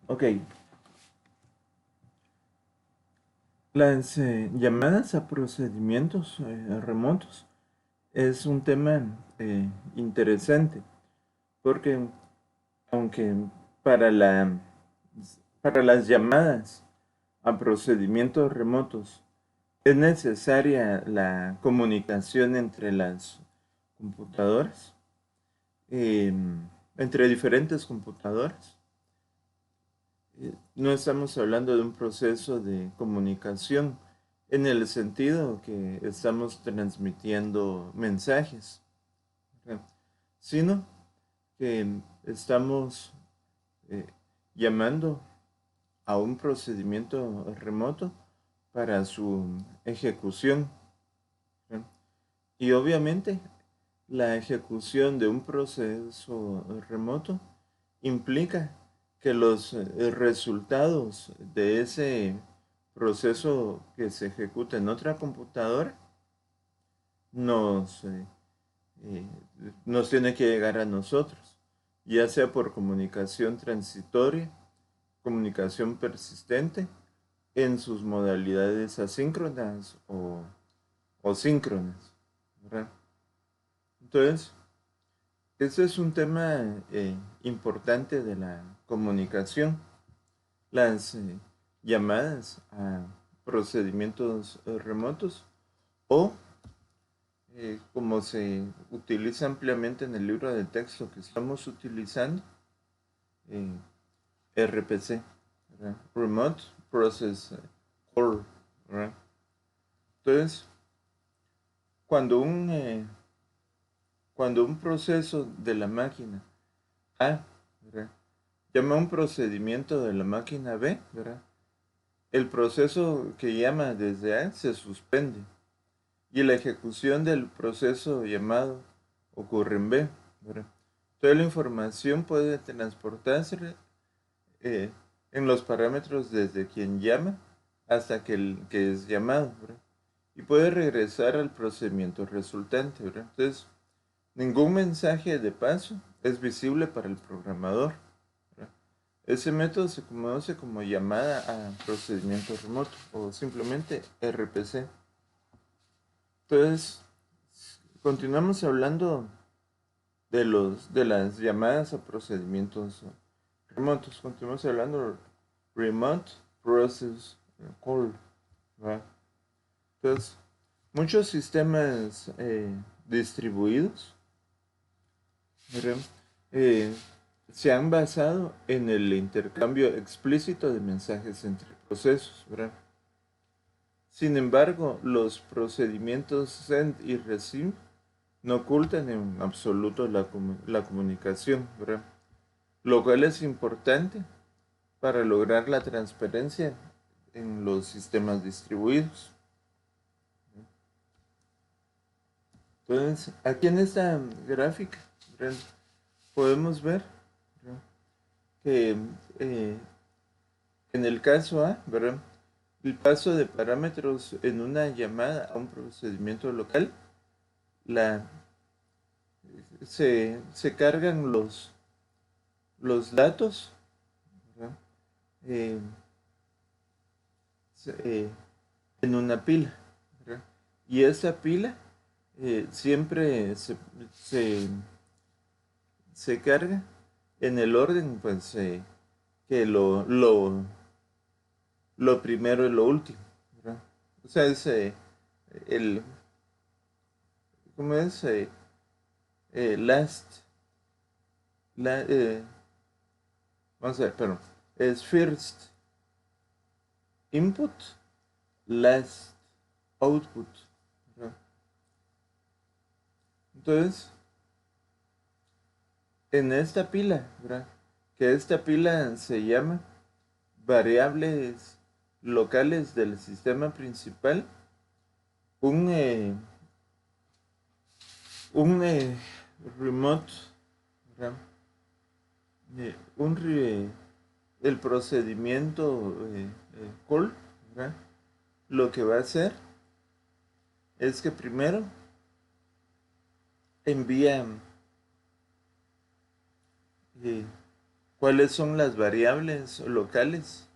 Ok, las llamadas a procedimientos remotos es un tema interesante porque aunque para para las llamadas a procedimientos remotos es necesaria la comunicación entre las computadoras, eh, entre diferentes computadoras. No estamos hablando de un proceso de comunicación en el sentido que estamos transmitiendo mensajes, ¿verdad? Sino que estamos eh, llamando a un procedimiento remoto para su ejecución, ¿verdad? Y obviamente la ejecución de un proceso remoto implica que los resultados de ese proceso que se ejecuta en otra computadora nos, eh, eh, nos tiene que llegar a nosotros, ya sea por comunicación transitoria, comunicación persistente, en sus modalidades asíncronas o síncronas, ¿verdad? Entonces, ese es un tema importante de la comunicación. Las llamadas a procedimientos remotos o como se utiliza ampliamente en el libro de texto que estamos utilizando, eh, RPC, ¿verdad? Remote Process Call, ¿verdad? Entonces, cuando cuando un proceso de la máquina A, ¿verdad?, llama a un procedimiento de la máquina B, ¿verdad?, el proceso que llama desde A se suspende y la ejecución del proceso llamado ocurre en B, ¿verdad? Toda la información puede transportarse eh, en los parámetros desde quien llama hasta que es llamado, ¿verdad? Y puede regresar al procedimiento resultante, ¿verdad? Entonces, ningún mensaje de paso es visible para el programador, ¿verdad? Ese método se conoce como llamada a procedimiento remoto o simplemente RPC. Entonces, continuamos hablando de las llamadas a procedimientos remotos. Continuamos hablando de Remote Process Call, ¿verdad? Entonces, muchos sistemas distribuidos, ¿verdad?, eh, se han basado en el intercambio explícito de mensajes entre procesos, ¿verdad? Sin embargo, los procedimientos send y receive no ocultan en absoluto la comunicación, ¿verdad? Lo cual es importante para lograr la transparencia en los sistemas distribuidos. Entonces, aquí en esta gráfica, ¿verdad?, podemos ver, ¿verdad?, que eh, en el caso A, ¿verdad?, el paso de parámetros en una llamada a un procedimiento local, la, se cargan los datos, ¿verdad?, eh, se- eh, en una pila, ¿verdad? Y esa pila siempre se carga en el orden, pues, que lo primero y lo último, ¿verdad? O sea, es el, ¿cómo es? Last, la, vamos a ver, perdón, es first input, last output, ¿verdad? Entonces, en esta pila, ¿verdad?, que esta pila se llama variables locales del sistema principal, un, eh, un remote, ¿verdad?, un el procedimiento call, ¿verdad?, lo que va a hacer es que primero envía eh, cuáles son las variables locales,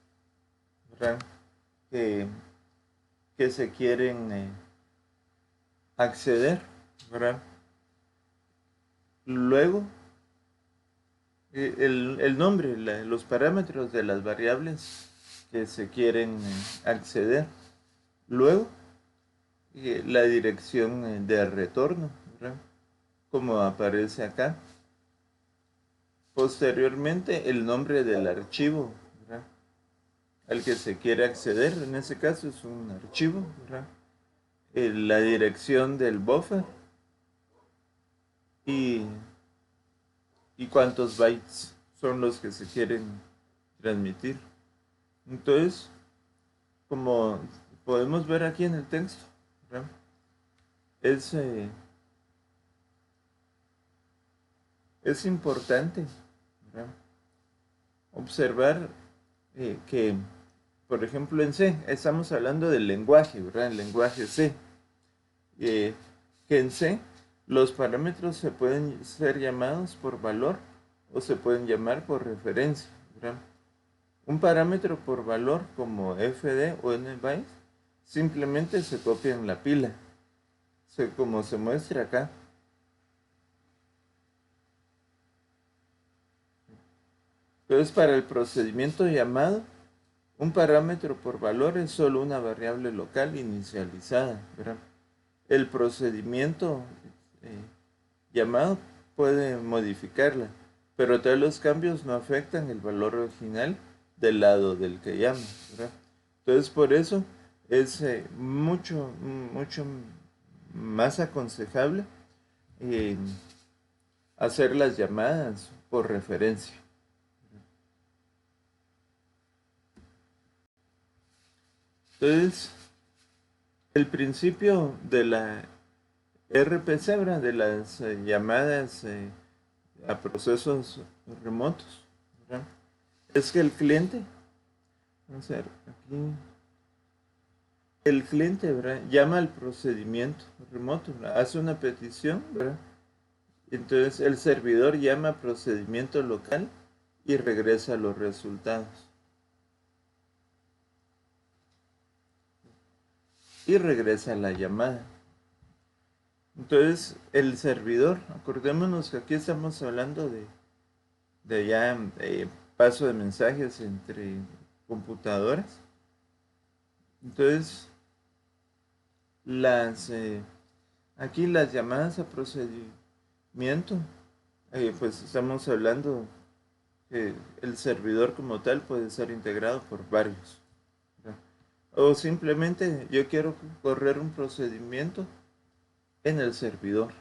¿verdad? que, que se quieren acceder, ¿verdad? Luego, el nombre, los parámetros de las variables que se quieren acceder. Luego, la dirección de retorno, ¿verdad? Como aparece acá. Posteriormente, el nombre del archivo, ¿verdad? Al que se quiere acceder, en ese caso es un archivo, ¿verdad? La dirección del buffer y, y cuántos bytes son los que se quieren transmitir. Entonces, como podemos ver aquí en el texto, ¿verdad? Es, es importante, ¿verdad? Observar que, por ejemplo, en C, estamos hablando del lenguaje, ¿verdad? El lenguaje C. Que en C los parámetros se pueden ser llamados por valor o se pueden llamar por referencia, ¿verdad? Un parámetro por valor como fd o nbytes simplemente se copia en la pila, como se muestra acá. Entonces, para el procedimiento llamado, un parámetro por valor es solo una variable local inicializada, ¿verdad? El procedimiento eh, llamado puede modificarla, pero todos los cambios no afectan el valor original del lado del que llama, ¿verdad? Entonces, por eso es mucho más aconsejable eh, hacer las llamadas por referencia. Entonces, el principio de la RPC, ¿verdad? De las llamadas a procesos remotos, ¿verdad? Es que el cliente, vamos a ver, aquí, el cliente, ¿verdad? Llama al procedimiento remoto, ¿verdad? Hace una petición, ¿verdad? Entonces el servidor llama a procedimiento local y regresa los resultados. Y regresa la llamada. Entonces el servidor, acordémonos que aquí estamos hablando de ya paso de mensajes entre computadoras. Entonces, aquí las llamadas a procedimiento, pues estamos hablando que el servidor como tal puede ser integrado por varios, ¿verdad? O simplemente yo quiero correr un procedimiento en el servidor.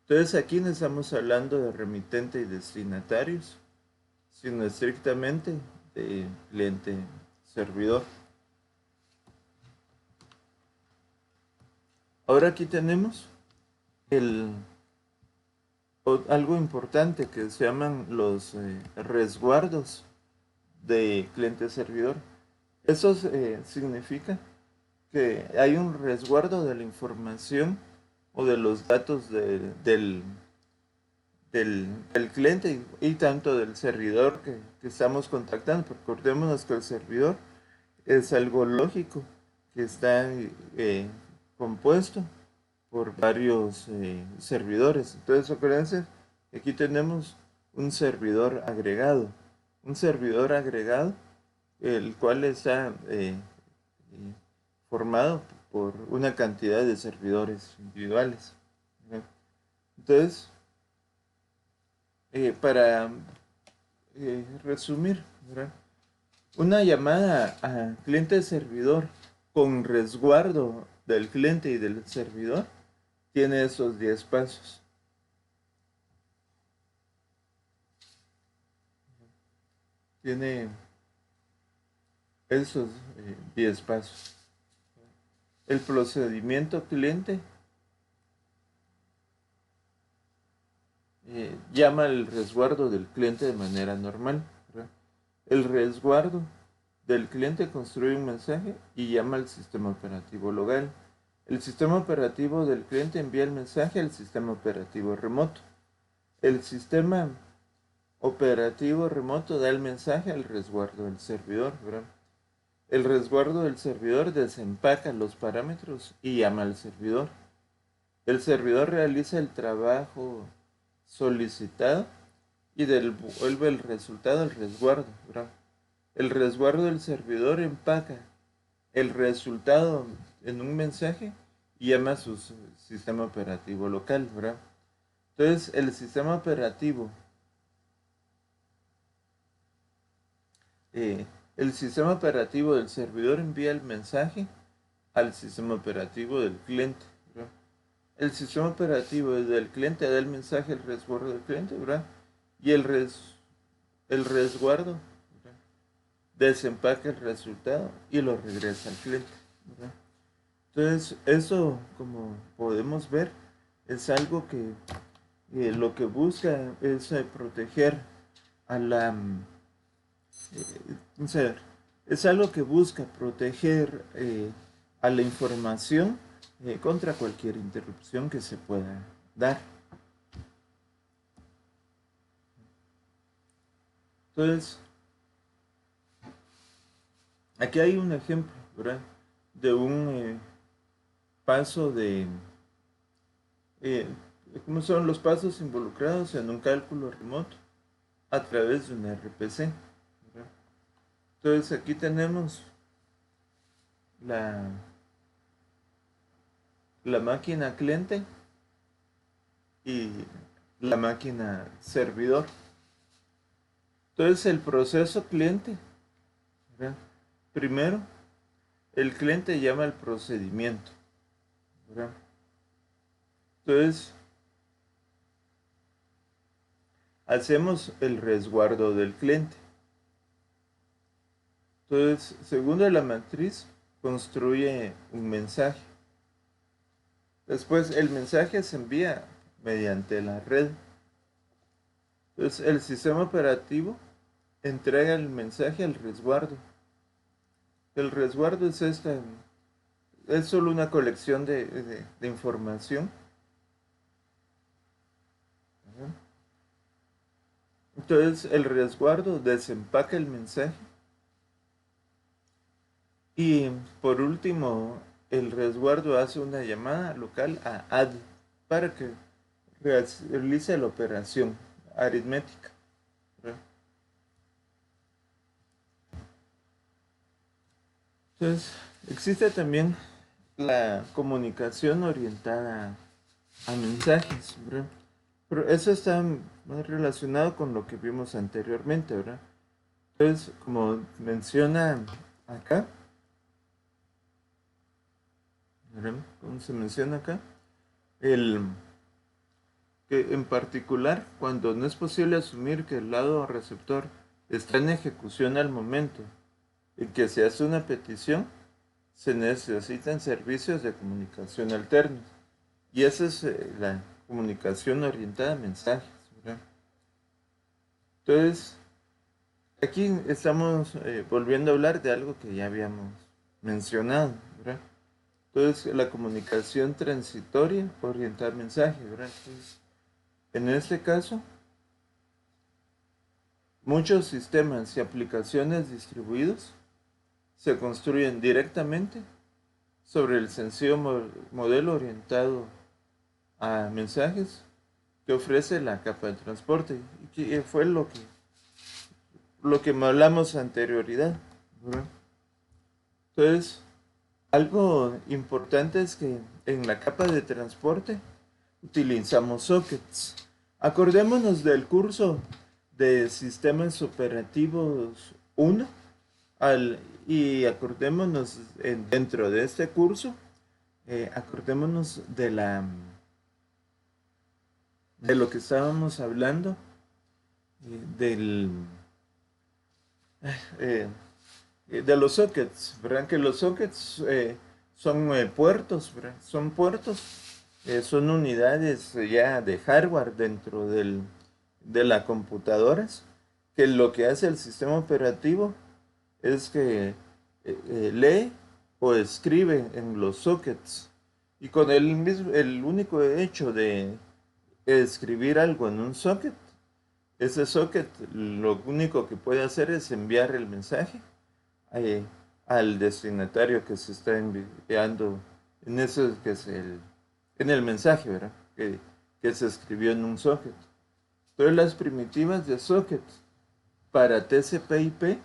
Entonces aquí no estamos hablando de remitente y destinatarios, sino estrictamente de cliente-servidor. Ahora aquí tenemos algo importante que se llaman los resguardos de cliente-servidor. Eso significa que hay un resguardo de la información o de los datos del cliente y tanto del servidor que estamos contactando. Recordémonos que el servidor es algo lógico que está compuesto por varios servidores. Entonces, acuérdense, aquí tenemos un servidor agregado. Un servidor agregado, el cual está formado por una cantidad de servidores individuales, ¿verdad? Entonces, para resumir, ¿verdad? Una llamada a cliente-servidor con resguardo del cliente y del servidor tiene esos 10 pasos. Tiene esos 10 pasos. El procedimiento cliente llama al resguardo del cliente de manera normal, ¿verdad? El resguardo del cliente construye un mensaje y llama al sistema operativo local. El sistema operativo del cliente envía el mensaje al sistema operativo remoto. El sistema operativo remoto da el mensaje al resguardo del servidor, ¿verdad? El resguardo del servidor desempaca los parámetros y llama al servidor. El servidor realiza el trabajo solicitado y devuelve el resultado al resguardo, ¿verdad? El resguardo del servidor empaca el resultado en un mensaje y llama a su sistema operativo local, ¿verdad? Entonces, el sistema operativo del servidor envía el mensaje al sistema operativo del cliente, ¿verdad? El sistema operativo del cliente da el mensaje al resguardo del cliente, ¿verdad? Y el resguardo, ¿verdad?, desempaca el resultado y lo regresa al cliente, ¿verdad? Entonces, eso, como podemos ver, es algo que lo que busca es proteger a la... o sea, es algo que busca proteger a la información contra cualquier interrupción que se pueda dar. Entonces, aquí hay un ejemplo, ¿verdad?, de un paso de... ¿cómo son los pasos involucrados en un cálculo remoto a través de un RPC, ¿verdad? Entonces, aquí tenemos la máquina cliente y la máquina servidor. Entonces, el proceso cliente, ¿verdad? Primero, el cliente llama al procedimiento, ¿verdad? Entonces, hacemos el resguardo del cliente. Entonces, según la matriz, construye un mensaje. Después, el mensaje se envía mediante la red. Entonces, el sistema operativo entrega el mensaje al resguardo. El resguardo es solo una colección de información. Entonces, el resguardo desempaca el mensaje. Y por último, el resguardo hace una llamada local a add para que realice la operación aritmética, ¿verdad? Entonces, existe también la comunicación orientada a mensajes, ¿verdad? Pero eso está más relacionado con lo que vimos anteriormente, ¿verdad? Entonces, como menciona acá, ¿verdad?, como se menciona acá, que en particular, cuando no es posible asumir que el lado receptor está en ejecución al momento en que se hace una petición, se necesitan servicios de comunicación alternos. Y esa es la comunicación orientada a mensajes, ¿verdad? Entonces, aquí estamos volviendo a hablar de algo que ya habíamos mencionado, ¿verdad? Entonces, la comunicación transitoria orientada a mensajes, ¿verdad? Entonces, en este caso, muchos sistemas y aplicaciones distribuidos se construyen directamente sobre el sencillo modelo orientado a mensajes que ofrece la capa de transporte, y que fue lo que hablamos anterioridad, ¿verdad? Entonces, algo importante es que en la capa de transporte utilizamos sockets. Acordémonos del curso de sistemas operativos 1 y acordémonos dentro de este curso, acordémonos de lo que estábamos hablando, del eh, de los sockets, ¿verdad? Que los sockets son puertos, ¿verdad? Son puertos, son unidades ya de hardware dentro de las computadoras, que lo que hace el sistema operativo es que lee o escribe en los sockets. Y con el único hecho de escribir algo en un socket, Ese socket lo único que puede hacer es enviar el mensaje eh, al destinatario que se está enviando en eso que es en el mensaje, ¿verdad? Que se escribió en un socket. Entonces las primitivas de socket para TCP/IP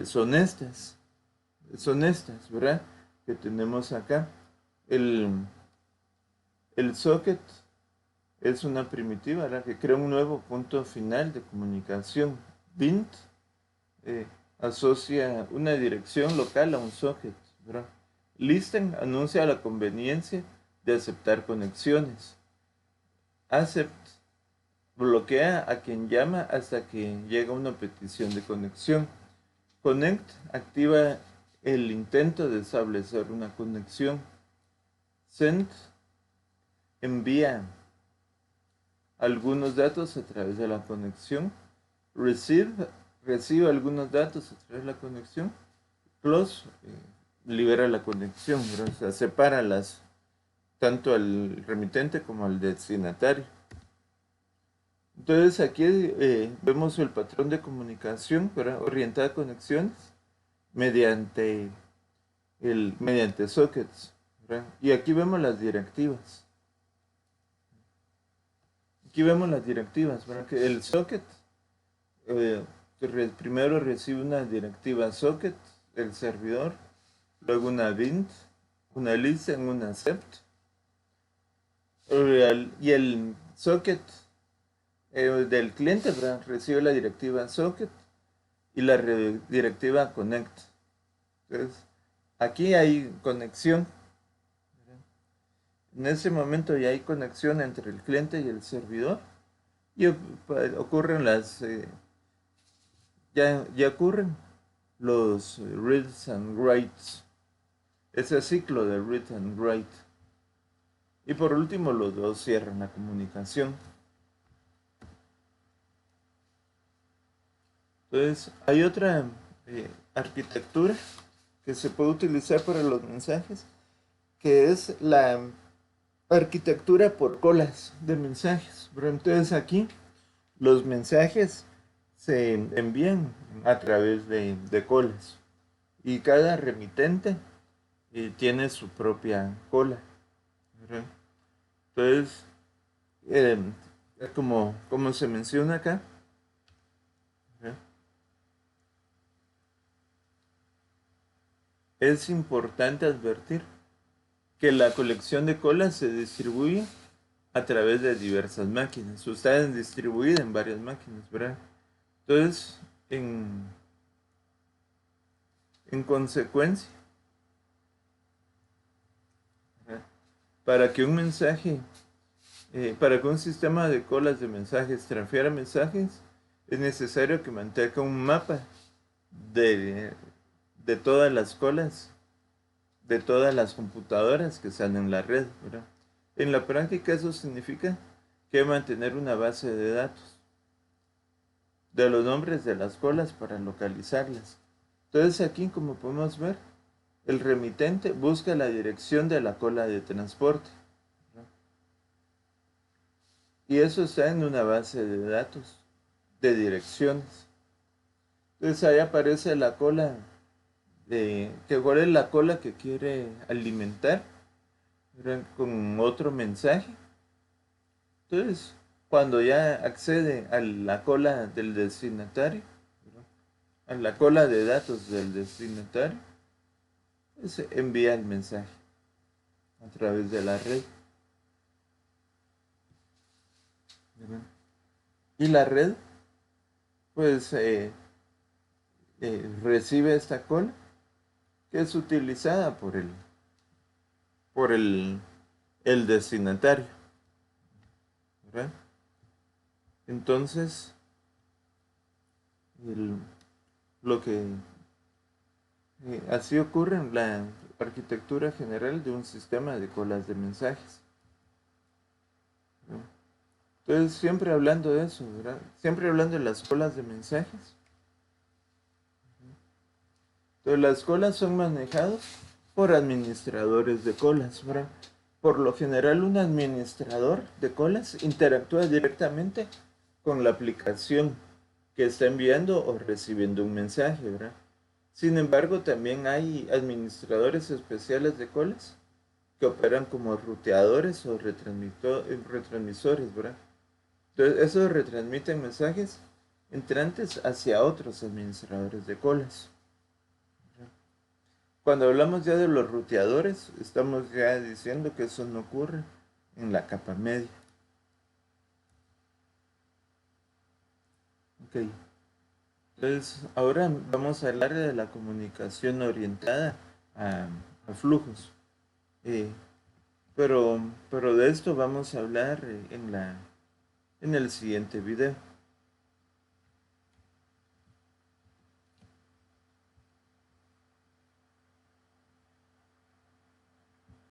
son estas, ¿verdad? Que tenemos acá. El, el socket es una primitiva, ¿verdad? Que crea un nuevo punto final de comunicación. Bint asocia una dirección local a un socket, ¿verdad? Listen anuncia la conveniencia de aceptar conexiones. Accept bloquea a quien llama hasta que llega una petición de conexión. Connect activa el intento de establecer una conexión. Send envía algunos datos a través de la conexión. Receive recibe algunos datos a través de la conexión. Close libera la conexión, ¿verdad? O sea, separa tanto al remitente como al destinatario. Entonces aquí vemos el patrón de comunicación, ¿verdad? Orientada a conexiones mediante sockets, ¿verdad? Y aquí vemos las directivas. ¿Verdad? Que el socket primero recibe una directiva socket, el servidor, luego una bint, una listen, una accept, y el socket del cliente, ¿verdad? Recibe la directiva socket y la directiva connect. Entonces, aquí hay conexión. En ese momento ya hay conexión entre el cliente y el servidor y ocurren ya ocurren los reads and writes, ese ciclo de read and write. Y por último, los dos cierran la comunicación. Entonces, hay otra arquitectura que se puede utilizar para los mensajes, que es la arquitectura por colas de mensajes. Pero entonces aquí los mensajes se envían a través de colas y cada remitente tiene su propia cola, ¿verdad? Entonces, eh, como se menciona acá, ¿verdad? Es importante advertir que la colección de colas se distribuye a través de diversas máquinas. O está distribuida en varias máquinas, ¿verdad? Entonces, en consecuencia, ¿verdad? Para que un sistema de colas de mensajes transfiera mensajes, es necesario que mantenga un mapa de, de todas las colas, de todas las computadoras que están en la red, ¿verdad? En la práctica eso significa que mantener una base de datos de los nombres de las colas para localizarlas. Entonces aquí, como podemos ver, el remitente busca la dirección de la cola de transporte, ¿verdad? Y eso está en una base de datos de direcciones. Entonces ahí aparece la cola cuál es la cola que quiere alimentar, ¿verdad? Con otro mensaje. Entonces, cuando ya accede a la cola del destinatario, ¿verdad? A la cola de datos del destinatario, pues envía el mensaje a través de la red, ¿verdad? Y la red, pues, recibe esta cola que es utilizada por el destinatario, ¿verdad? Entonces, lo que así ocurre en la arquitectura general de un sistema de colas de mensajes, ¿verdad? Entonces, siempre hablando de eso, ¿verdad? Siempre hablando de las colas de mensajes. Entonces, las colas son manejadas por administradores de colas, ¿verdad? Por lo general, un administrador de colas interactúa directamente con la aplicación que está enviando o recibiendo un mensaje, ¿verdad? Sin embargo, también hay administradores especiales de colas que operan como ruteadores o retransmisores, ¿verdad? Entonces, esos retransmiten mensajes entrantes hacia otros administradores de colas. Cuando hablamos ya de los ruteadores, estamos ya diciendo que eso no ocurre en la capa media. Ok. Entonces, ahora vamos a hablar de la comunicación orientada a, a flujos. Eh, pero de esto vamos a hablar en el siguiente video.